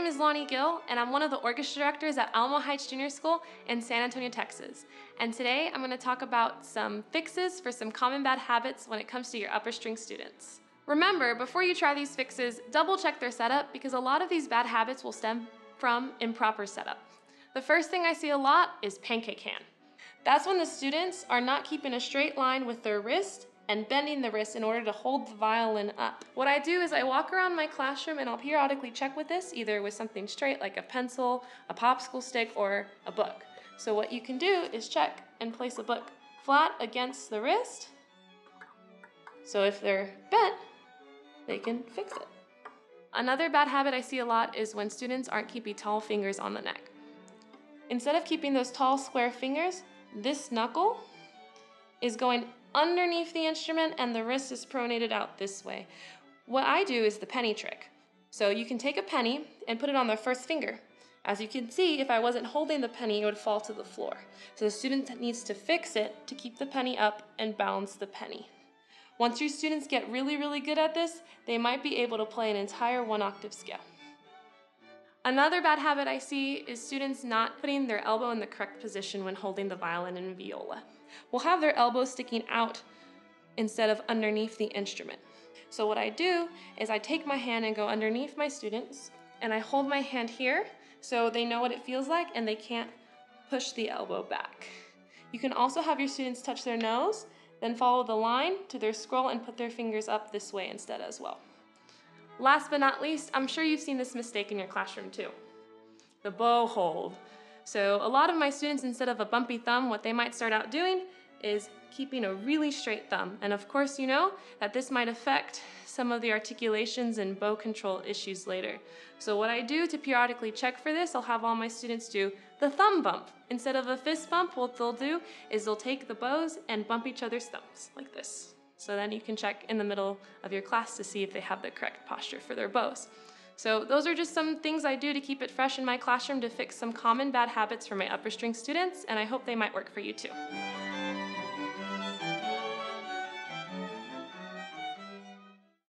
is Lonnie Gill, and I'm one of the orchestra directors at Alamo Heights Junior School in San Antonio, Texas. And today I'm going to talk about some fixes for some common bad habits when it comes to your upper string students. Remember, before you try these fixes, double check their setup because a lot of these bad habits will stem from improper setup. The first thing I see a lot is pancake hand. That's when the students are not keeping a straight line with their wrist and bending the wrist in order to hold the violin up. What I do is I walk around my classroom and I'll periodically check with this, either with something straight like a pencil, a popsicle stick, or a book. So what you can do is check and place a book flat against the wrist. So if they're bent, they can fix it. Another bad habit I see a lot is when students aren't keeping tall fingers on the neck. Instead of keeping those tall square fingers, this knuckle is going underneath the instrument and the wrist is pronated out this way. What I do is the penny trick. So you can take a penny and put it on the first finger. As you can see, if I wasn't holding the penny, it would fall to the floor. So the student needs to fix it to keep the penny up and balance the penny. Once your students get really, really good at this, they might be able to play an entire 1-octave scale. Another bad habit I see is students not putting their elbow in the correct position when holding the violin and viola. We'll have their elbows sticking out instead of underneath the instrument. So what I do is I take my hand and go underneath my students and I hold my hand here so they know what it feels like and they can't push the elbow back. You can also have your students touch their nose, then follow the line to their scroll and put their fingers up this way instead as well. Last but not least, I'm sure you've seen this mistake in your classroom too. The bow hold. So a lot of my students, instead of a bumpy thumb, what they might start out doing is keeping a really straight thumb. And of course you know that this might affect some of the articulations and bow control issues later. So what I do to periodically check for this, I'll have all my students do the thumb bump. Instead of a fist bump, what they'll do is they'll take the bows and bump each other's thumbs like this. So then you can check in the middle of your class to see if they have the correct posture for their bows. So those are just some things I do to keep it fresh in my classroom to fix some common bad habits for my upper string students, and I hope they might work for you too.